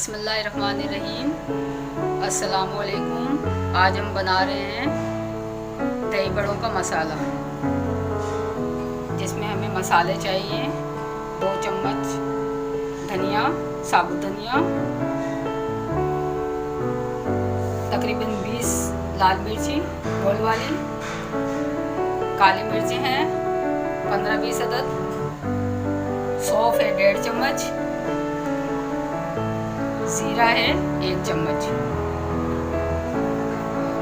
बिस्मिल्लाहिर्रहमानिर्रहीम। अस्सलामुअलैकुम। आज हम बना रहे हैं दही बड़ों का मसाला, जिसमें हमें मसाले चाहिए 2 चम्मच धनिया, साबुत धनिया, तकरीबन 20 लाल मिर्ची गोल वाली, काली मिर्ची हैं 15-20 अदद, सौंफ है 1.5 चम्मच, जीरा है 1 चम्मच।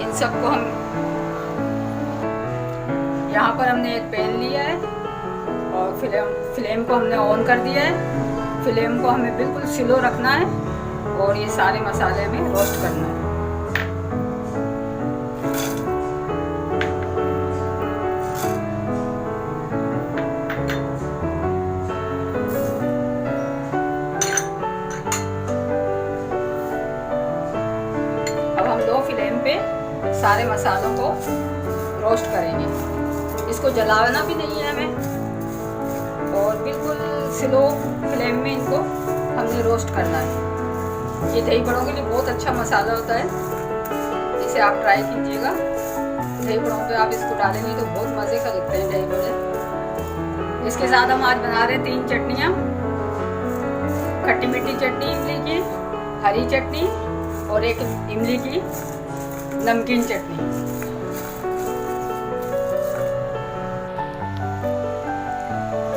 इन सबको हम यहाँ पर हमने एक पैन लिया है और फ्लेम को हमने ऑन कर दिया है। फ्लेम को हमें बिल्कुल स्लो रखना है और ये सारे मसाले हमें रोस्ट करना है। लो फ्लेम पे सारे मसालों को रोस्ट करेंगे। इसको जलाना भी नहीं है हमें और बिल्कुल स्लो फ्लेम में इनको हमने रोस्ट करना है। ये दही बड़ों के लिए बहुत अच्छा मसाला होता है, इसे आप ट्राई कीजिएगा। दही बड़ों पे आप इसको डालेंगे तो बहुत मज़े का लगते हैं दही बड़े। इसके साथ हम आज बना रहे हैं 3 चटनियाँ, खट्टी मीठी चटनी इमली की, हरी चटनी और एक इमली की नमकीन चटनी।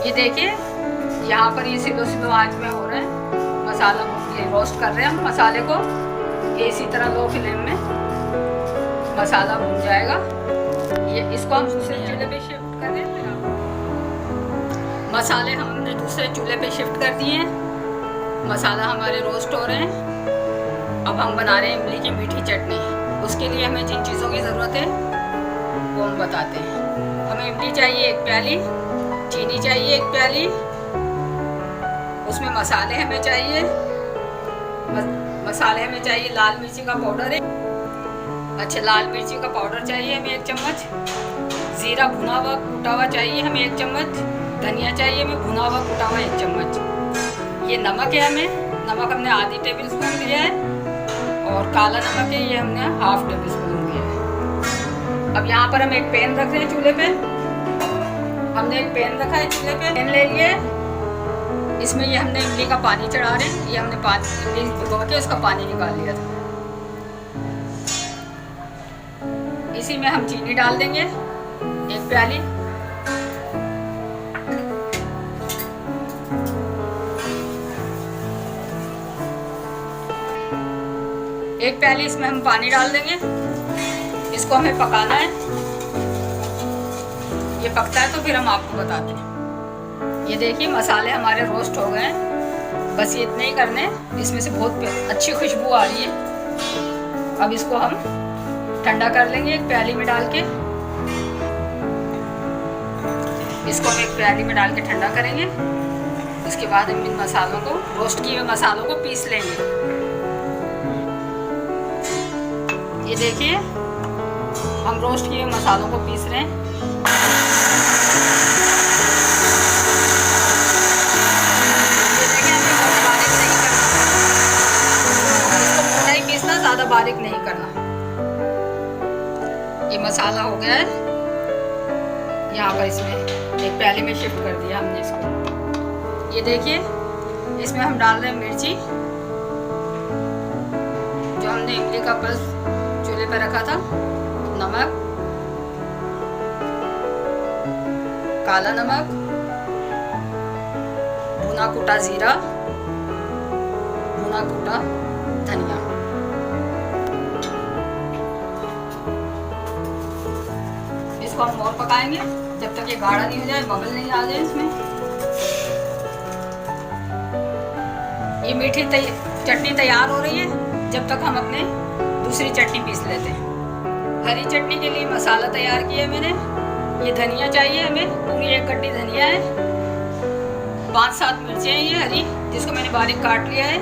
ये देखिए यहाँ पर ये स्लो आंच में हो रहे हैं मसाला, ये रोस्ट कर रहे हैं हम मसाले को। इसी तरह लो फ्लेम में मसाला भून जाएगा। ये इसको हम दूसरे चूल्हे पे शिफ्ट कर रहे हैं। मसाले हमने दूसरे चूल्हे पे शिफ्ट कर दिए हैं। मसाला हमारे रोस्ट हो रहे हैं। अब हम बना रहे हैं इमली की मीठी चटनी। उसके लिए हमें जिन चीज़ों की ज़रूरत है वो हम बताते हैं। हमें इमली चाहिए 1 प्याली, चीनी चाहिए 1 प्याली, उसमें मसाले हमें चाहिए लाल मिर्ची का पाउडर है, अच्छा लाल मिर्ची का पाउडर चाहिए हमें 1 चम्मच, ज़ीरा भुना हुआ कूटा हुआ चाहिए हमें 1 चम्मच, धनिया चाहिए हमें भुना हुआ कूटा हुआ 1 चम्मच। ये नमक है, नमक हमने आधी टेबल स्पून लिया है और काला नमक है, ये हमने 1/2 टेबल स्पून लिया है। अब यहाँ पर हम एक पैन रख रहे हैं चूल्हे पे। हमने एक पैन रखा है चूल्हे पे, पैन ले लिए। इसमें ये हमने इमली का पानी चढ़ा रहे हैं। ये हमने इमली भिगो के उसका पानी निकाल लिया था। इसी में हम चीनी डाल देंगे 1 प्याली। एक प्याली इसमें हम पानी डाल देंगे। इसको हमें पकाना है। ये पकता है तो फिर हम आपको बताते हैं। ये देखिए मसाले हमारे रोस्ट हो गए हैं, बस ये इतने ही करने। इसमें से बहुत अच्छी खुशबू आ रही है। अब इसको हम ठंडा कर लेंगे 1 प्याली में डाल के। इसको हम 1 प्याली में डाल के ठंडा करेंगे। उसके बाद हम इन मसालों को, रोस्ट किए हुए मसालों को पीस लेंगे। ये देखिए हम रोस्ट किए मसालों को पीस रहे हैं। ये देखिए हमें बहुत बारीक नहीं करना, इसको मोटा ही पीसना, ज़्यादा बारीक नहीं करना। ये मसाला हो गया है। यहाँ पर इसमें 1 प्याली में शिफ्ट कर दिया हमने इसको। ये देखिए इसमें हम डाल रहे हैं मिर्ची, जो हमने इमली का पल्स चूल्हे पर रखा था, नमक, काला नमक, भुना कूटा जीरा, भुना कूटा धनिया। इसको हम और पकाएंगे जब तक ये गाढ़ा नहीं हो जाए, बबल नहीं आ जाए इसमें। ये मीठी चटनी तैयार हो रही है जब तक हम अपने दूसरी चटनी पीस लेते हैं। हरी चटनी के लिए मसाला तैयार किया मैंने। ये धनिया चाहिए हमें, पूरी 1 गड्डी धनिया है, 5-7 मिर्चें हैं ये हरी, जिसको मैंने बारीक काट लिया है।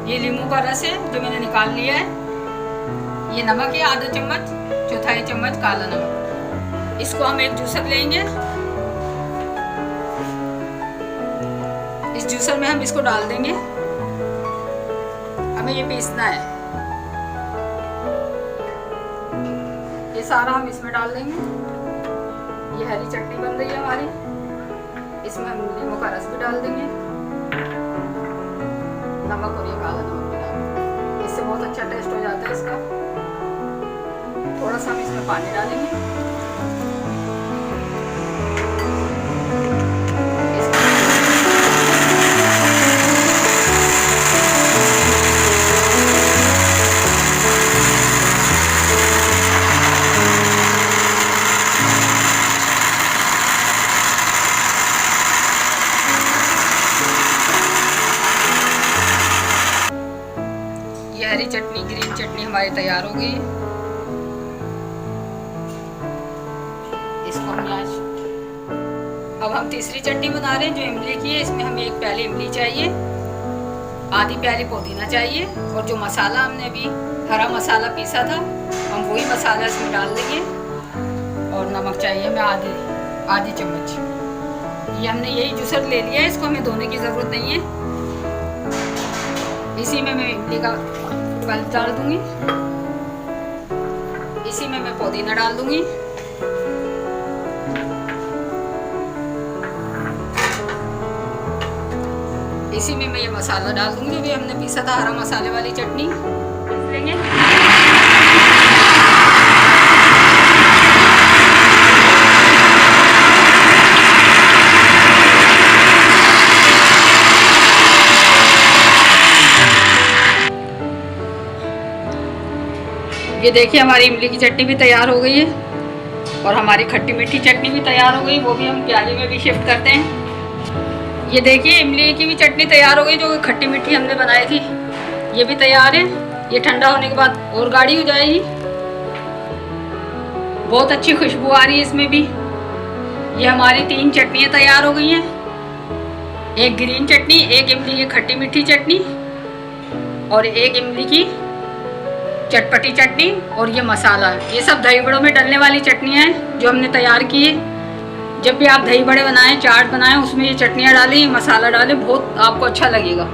ये नींबू का रस है जो मैंने निकाल लिया है। ये नमक है आधा चम्मच, 1/4 चम्मच काला नमक। इसको हम एक जूसर लेंगे। इस जूसर में हम इसको डाल देंगे। हमें ये पीसना है। ये सारा हम इसमें डाल देंगे। ये हरी चटनी बन रही है हमारी, इसमें हम नींबू का रस भी डाल देंगे, नमक और ये काला नमक भी डाल देंगे। इससे बहुत अच्छा टेस्ट हो जाता है इसका। थोड़ा सा हम इसमें पानी डालेंगे। ये हरी चटनी, ग्रीन चटनी हमारी तैयार हो गई है। इसको हम आज अब हम तीसरी चटनी बना रहे हैं जो इमली की है। इसमें हमें 1 प्याली इमली चाहिए, आधी प्याली पुदीना चाहिए, और जो मसाला हमने अभी हरा मसाला पीसा था हम वही मसाला इसमें डाल देंगे, और नमक चाहिए हमें आधी चम्मच। ये हमने यही जूसर ले लिया है, इसको हमें धोने की ज़रूरत नहीं है। इसी में मैं इमली का पल्प डाल दूंगी, इसी में मैं पुदीना डाल दूंगी, इसी में मैं ये मसाला डाल दूंगी जो भी हमने पीसा था हरा मसाले वाली चटनी पीस लेंगे। ये देखिए हमारी इमली की चटनी भी तैयार हो गई है, और हमारी खट्टी मीठी चटनी भी तैयार हो गई, वो भी हम प्याली में भी शिफ्ट करते हैं। ये देखिए इमली की भी चटनी तैयार हो गई जो खट्टी मीठी हमने बनाई थी, ये भी तैयार है। ये ठंडा होने के बाद और गाढ़ी हो जाएगी। बहुत अच्छी खुशबू आ रही है इसमें भी। ये हमारी 3 चटनियाँ तैयार हो गई हैं, 1 ग्रीन चटनी, 1 इमली की खट्टी मीठी चटनी, और 1 इमली की चटपटी चटनी, और ये मसाला। ये सब दही बड़ों में डलने वाली चटनियाँ हैं जो हमने तैयार की है। जब भी आप दही बड़े बनाएं, चाट बनाएं, उसमें ये चटनियाँ डालें, मसाला डालें, बहुत आपको अच्छा लगेगा।